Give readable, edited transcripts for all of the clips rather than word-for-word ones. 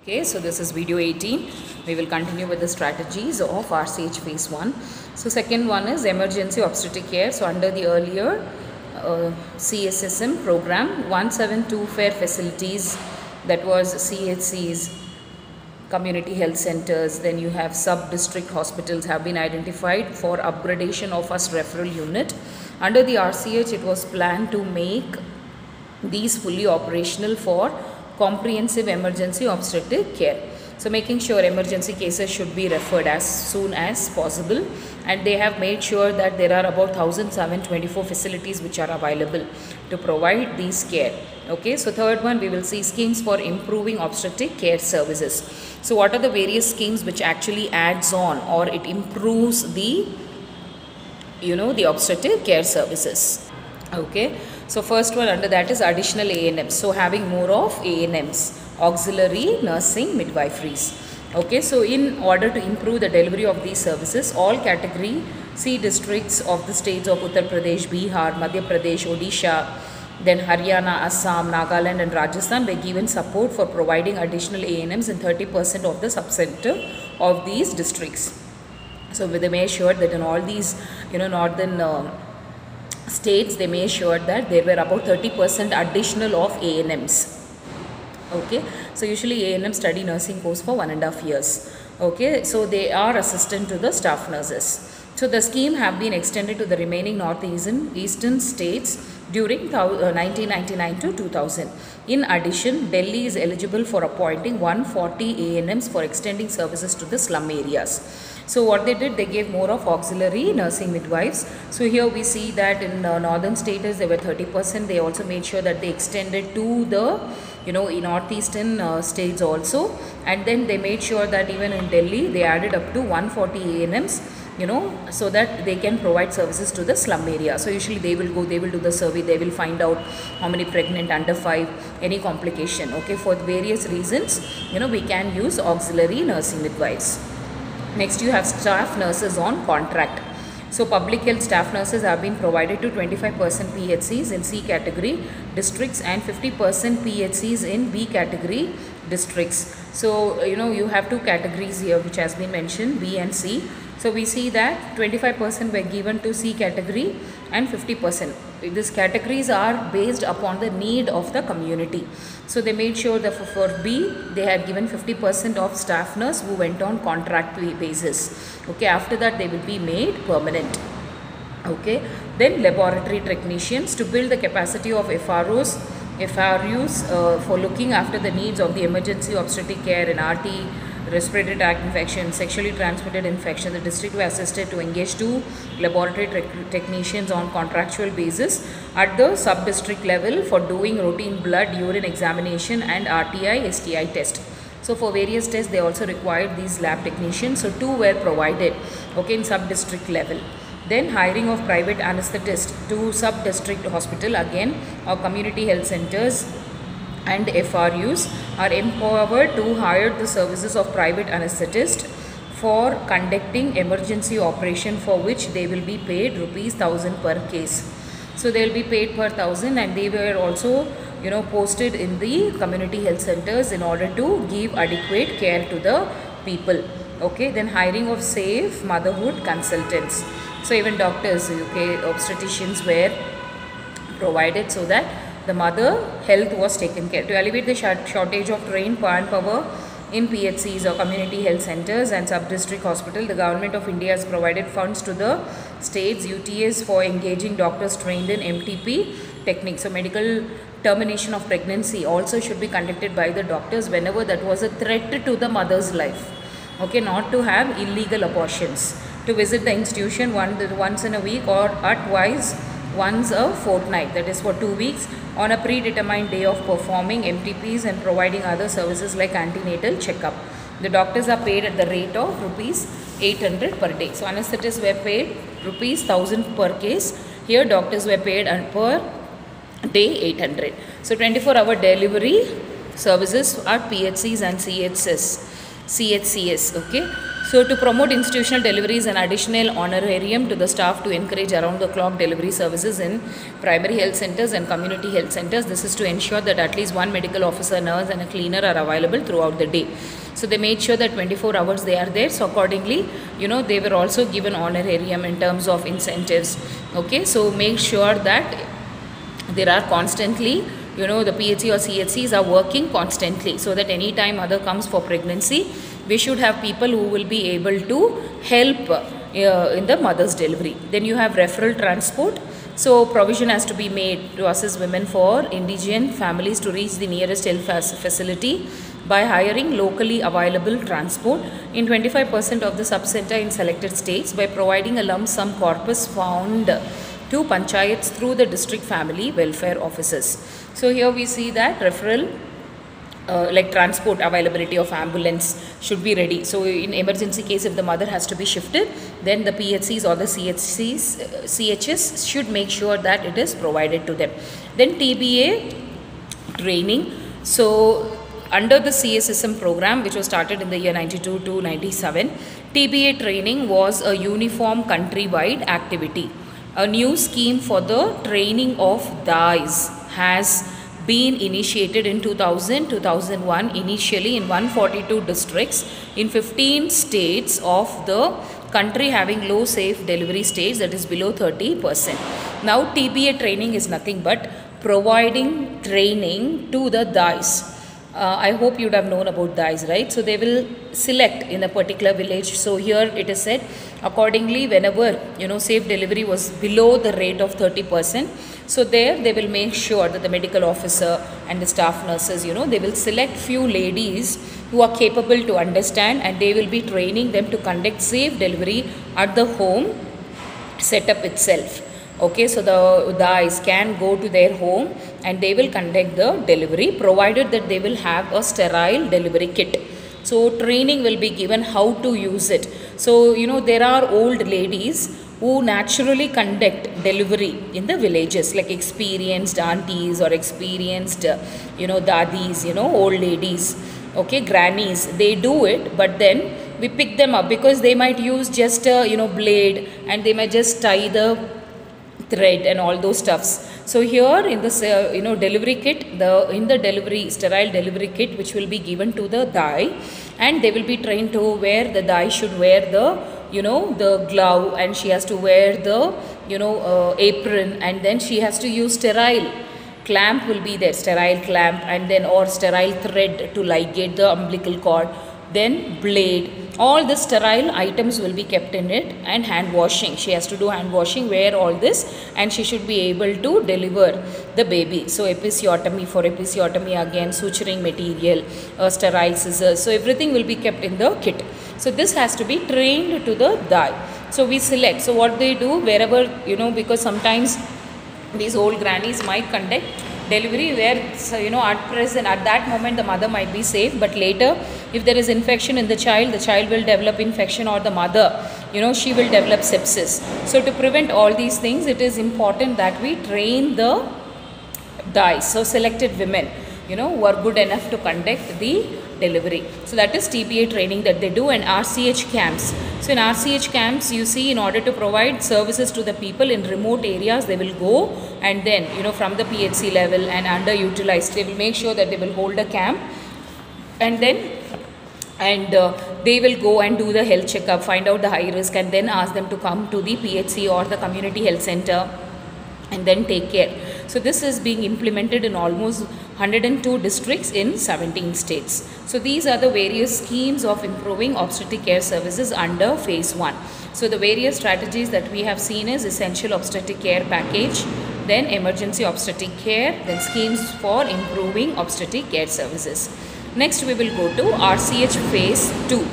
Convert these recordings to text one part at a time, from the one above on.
Okay, so this is video 18. We will continue with the strategies of RCH phase 1. So second one is emergency obstetric care. So under the earlier CSSM program, 172 facilities, that was CHCs, community health centers, then you have sub-district hospitals have been identified for upgradation of first referral unit. Under the RCH, it was planned to make these fully operational for comprehensive emergency obstetric care. So making sure emergency cases should be referred as soon as possible, and they have made sure that there are about 1724 facilities which are available to provide these care. Okay, so third one, we will see schemes for improving obstetric care services. So what are the various schemes which actually adds on or it improves the the obstetric care services? Okay, so first one under that is additional ANMs. So having more of ANMs, auxiliary nursing midwiferys. Okay, so in order to improve the delivery of these services, all category C districts of the states of Uttar Pradesh, Bihar, Madhya Pradesh, Odisha, then Haryana, Assam, Nagaland and Rajasthan were given support for providing additional ANMs in 30% of the subcenter of these districts. So they made sure that in all these northern states, they made sure that there were about 30% additional of ANMs. Okay, so usually ANM study nursing course for 1.5 years. Okay, so they are assistant to the staff nurses. So the scheme have been extended to the remaining northeastern states during 1999 to 2000. In addition, Delhi is eligible for appointing 140 ANMs for extending services to the slum areas. So what they did, they gave more of auxiliary nursing midwives. So here we see that in northern states there were 30%. They also made sure that they extended to the in northeastern states also, and then they made sure that even in Delhi they added up to 140 ANMs, so that they can provide services to the slum area. So usually they will do the survey, they will find out how many pregnant under 5, any complication. Okay, for various reasons, we can use auxiliary nursing midwives. Next, you have staff nurses on contract. So public health staff nurses have been provided to 25% PHCs in C category districts and 50% PHCs in B category districts. So you have two categories here which has been mentioned, B and C. So we see that 25% were given to C category and 50%. These categories are based upon the need of the community. So they made sure that for B, they had given 50% of staff nurse who went on contract basis. Okay, after that they will be made permanent. Okay, then laboratory technicians to build the capacity of FRUs for looking after the needs of the emergency obstetric care in RT, respiratory tract infection, sexually transmitted infection. The district were assisted to engage 2 laboratory technicians on contractual basis at the sub-district level for doing routine blood, urine examination and RTI, STI test. So for various tests, they also required these lab technicians. So 2 were provided, okay, in sub-district level. Then hiring of private anesthetists to sub-district hospital again, or community health centers and FRUs are empowered to hire the services of private anesthetist for conducting emergency operation, for which they will be paid ₹1000 per case. So they will be paid per 1000, and they were also posted in the community health centers in order to give adequate care to the people. Okay, then hiring of safe motherhood consultants. So even doctors, okay, obstetricians were provided so that the mother health was taken care. To alleviate the shortage of trained manpower in PHCs or community health centers and sub-district hospital, the Government of India has provided funds to the states UTAs for engaging doctors trained in MTP techniques. So medical termination of pregnancy also should be conducted by the doctors whenever that was a threat to the mother's life. Okay, not to have illegal abortions. To visit the institution once in a week or twice once a fortnight, that is for 2 weeks, on a predetermined day of performing MTPs and providing other services like antenatal checkup. The doctors are paid at the rate of ₹800 per day. So anesthetists were paid ₹1000 per case. Here doctors were paid per day 800. So 24-hour delivery services are PHCs and CHCs. Okay. So to promote institutional deliveries, an additional honorarium to the staff to encourage around the clock delivery services in primary health centers and community health centers. This is to ensure that at least one medical officer, nurse and a cleaner are available throughout the day. So they made sure that 24 hours they are there. So accordingly, they were also given honorarium in terms of incentives. Okay, so make sure that there are constantly, the PHC or CHCs are working constantly, so that any time mother comes for pregnancy, we should have people who will be able to help in the mother's delivery. Then you have referral transport. So provision has to be made to assist women for indigent families to reach the nearest health facility by hiring locally available transport in 25% of the sub-center in selected states, by providing a lump sum corpus found to panchayats through the district family welfare offices. So here we see that referral, like transport availability of ambulance should be ready. So in emergency case, if the mother has to be shifted, then the PHCs or the CHS should make sure that it is provided to them. Then TBA training. So under the CSSM program, which was started in the year 92 to 97, TBA training was a uniform countrywide activity. A new scheme for the training of DAIs has been initiated in 2000-2001, initially in 142 districts in 15 states of the country having low safe delivery stage, that is below 30%. Now TBA training is nothing but providing training to the DAIs. I hope you would have known about DAIs, right? So they will select in a particular village. So here it is said, accordingly, whenever safe delivery was below the rate of 30%, so there they will make sure that the medical officer and the staff nurses, they will select few ladies who are capable to understand, and they will be training them to conduct safe delivery at the home setup itself. Okay, so the DAIs can go to their home and they will conduct the delivery, provided that they will have a sterile delivery kit. So training will be given how to use it. So there are old ladies who naturally conduct delivery in the villages, like experienced aunties or experienced dadis, old ladies, okay, grannies. They do it, but then we pick them up because they might use just a blade, and they might just tie the thread and all those stuffs. So here in this delivery kit, in the sterile delivery kit, which will be given to the DAI, and they will be trained to where the DAI should wear the glove, and she has to wear the apron, and then she has to use sterile clamp will be there, sterile clamp, and then or sterile thread to ligate the umbilical cord, then blade. All the sterile items will be kept in it, and hand washing. She has to do hand washing, wear all this, and she should be able to deliver the baby. So episiotomy, for episiotomy again, suturing material, sterile scissors. So everything will be kept in the kit. So this has to be trained to the DAI. So we select. So what they do, wherever, because sometimes these old grannies might conduct delivery where at that moment the mother might be safe, but later if there is infection in the child will develop infection, or the mother she will develop sepsis. So to prevent all these things, it is important that we train the DAIs, so selected women who are good enough to conduct the delivery. So that is TBA training that they do. And RCH camps. So in RCH camps, you see, in order to provide services to the people in remote areas, they will go, and then from the PHC level and underutilized, they will make sure that they will hold a camp, and then they will go and do the health checkup, find out the high risk, and then ask them to come to the PHC or the community health center and then take care. So this is being implemented in almost 102 districts in 17 states. So these are the various schemes of improving obstetric care services under phase 1. So the various strategies that we have seen is essential obstetric care package, then emergency obstetric care, then schemes for improving obstetric care services. Next we will go to RCH phase 2.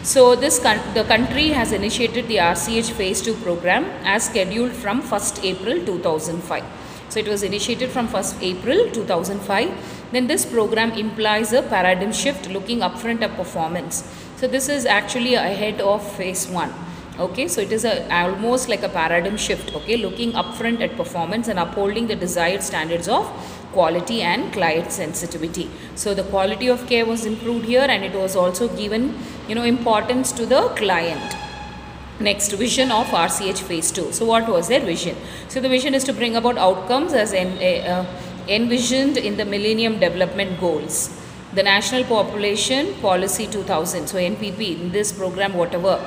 So the country has initiated the RCH phase 2 program as scheduled from 1st April 2005. So it was initiated from 1st April 2005. Then this program implies a paradigm shift looking upfront at performance. So this is actually ahead of phase 1. Okay, so it is almost like a paradigm shift, okay, looking upfront at performance and upholding the desired standards of quality and client sensitivity. So the quality of care was improved here, and it was also given, importance to the client. Next, vision of RCH phase 2. So what was their vision? So the vision is to bring about outcomes as envisioned in the Millennium Development Goals. The National Population Policy 2000. So NPP, in this program, whatever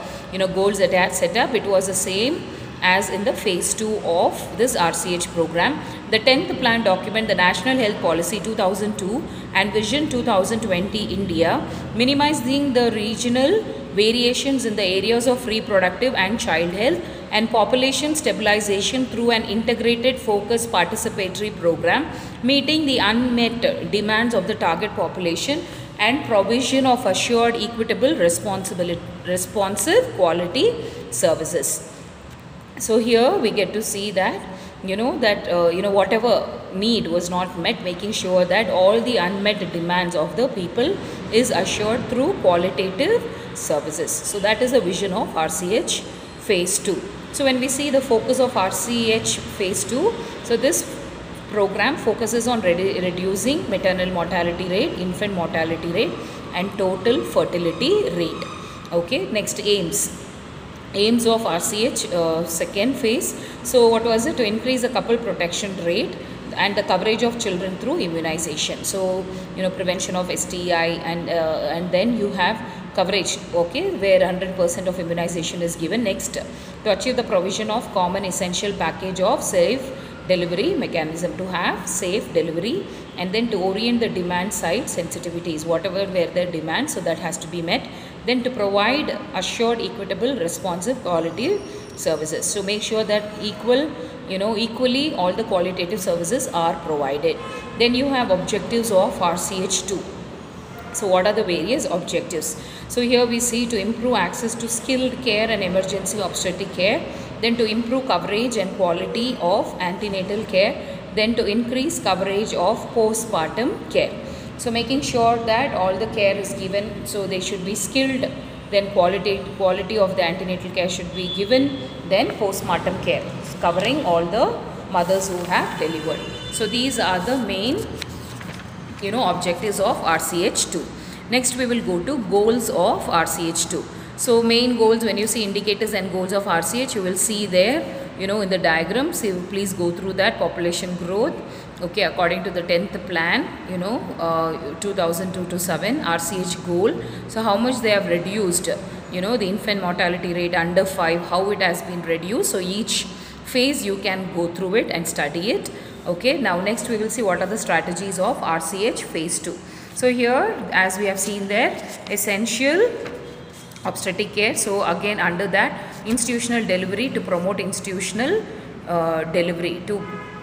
goals that they had set up, it was the same as in the phase 2 of this RCH program. The 10th plan document, the National Health Policy 2002 and Vision 2020 India, minimizing the regional variations in the areas of reproductive and child health and population stabilization through an integrated focused participatory program, meeting the unmet demands of the target population and provision of assured, equitable, responsive quality services. So here we get to see that, whatever need was not met, making sure that all the unmet demands of the people is assured through qualitative services. So that is the vision of RCH phase 2. So when we see the focus of RCH phase 2, so this program focuses on reducing maternal mortality rate, infant mortality rate and total fertility rate. Okay, next aims of RCH second phase. So what was it? To increase the couple protection rate and the coverage of children through immunization. So prevention of STI and then you have coverage, okay, where 100% of immunization is given. Next, to achieve the provision of common essential package of safe delivery mechanism, to have safe delivery, and then to orient the demand side sensitivities, whatever were their demands, so that has to be met. Then to provide assured, equitable, responsive quality services. So make sure that equally all the qualitative services are provided. Then you have objectives of RCH2. So what are the various objectives? So here we see to improve access to skilled care and emergency obstetric care, then to improve coverage and quality of antenatal care, then to increase coverage of postpartum care. So making sure that all the care is given, so they should be skilled, then quality of the antenatal care should be given, then postpartum care, covering all the mothers who have delivered. So these are the main objectives of RCH2. Next we will go to goals of RCH2. So main goals, when you see indicators and goals of RCH, you will see there in the diagram. So please go through that. Population growth, okay, according to the 10th plan, 2002 to 7 RCH goal. So how much they have reduced, the infant mortality rate under 5, how it has been reduced. So each phase you can go through it and study it. Okay, now next we will see what are the strategies of RCH phase 2. So here, as we have seen there, essential obstetric care. So again under that, institutional delivery to promote institutional delivery to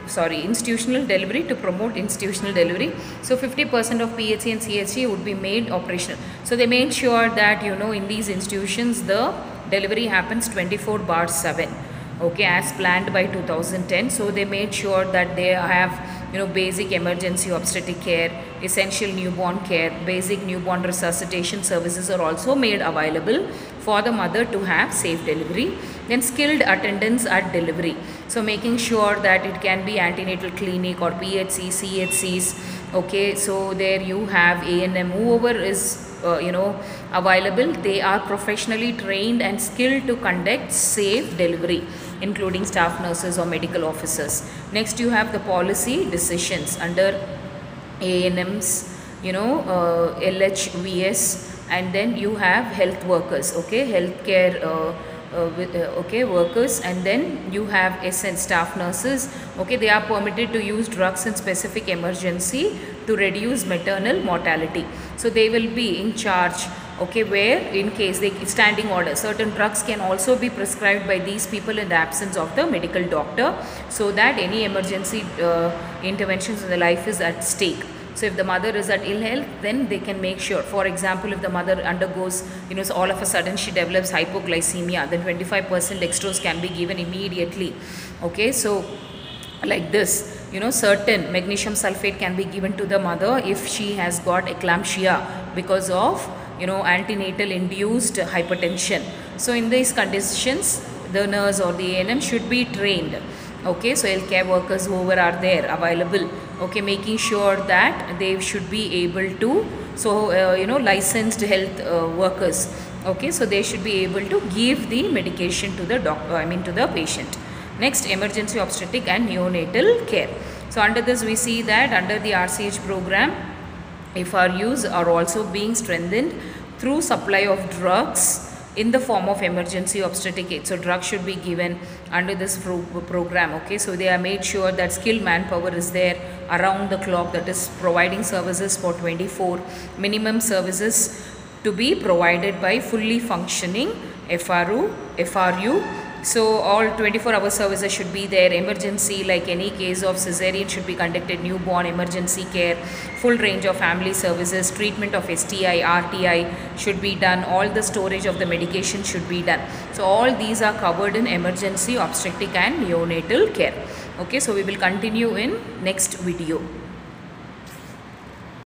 promote institutional delivery. So 50% of PHC and CHC would be made operational. So they made sure that in these institutions the delivery happens 24/7. Okay, as planned by 2010. So they made sure that they have basic emergency obstetric care, essential newborn care, basic newborn resuscitation services are also made available for the mother to have safe delivery. Then skilled attendance at delivery. So making sure that it can be antenatal clinic or PHC, CHCs. Okay, so there you have A&M, whoever is available, they are professionally trained and skilled to conduct safe delivery, including staff nurses or medical officers. Next you have the policy decisions under A&Ms, LHVS, and then you have health workers, okay, healthcare workers, and then you have SN staff nurses, okay, they are permitted to use drugs in specific emergency to reduce maternal mortality. So they will be in charge, okay, where in case they standing order, certain drugs can also be prescribed by these people in the absence of the medical doctor, so that any emergency interventions in the life is at stake. So if the mother is at ill health, then they can make sure, for example, if the mother undergoes, so all of a sudden she develops hypoglycemia, then 25% dextrose can be given immediately. Okay, so like this, certain magnesium sulfate can be given to the mother if she has got eclampsia because of, antenatal induced hypertension. So in these conditions, the nurse or the A&M should be trained. Okay, so healthcare workers whoever are there available okay, making sure that they should be able to, so licensed health workers, okay, so they should be able to give the medication to the doctor, I mean to the patient. Next, emergency obstetric and neonatal care. So under this we see that under the RCH program, FRUs are also being strengthened through supply of drugs in the form of emergency obstetric aid. So drugs should be given under this program, okay. So they are made sure that skilled manpower is there around the clock, that is providing services for 24, minimum services to be provided by fully functioning FRU. So all 24-hour services should be there. Emergency, like any case of cesarean, should be conducted. Newborn emergency care, full range of family services, treatment of STI, RTI should be done. All the storage of the medication should be done. So all these are covered in emergency obstetric and neonatal care. Okay, so we will continue in next video.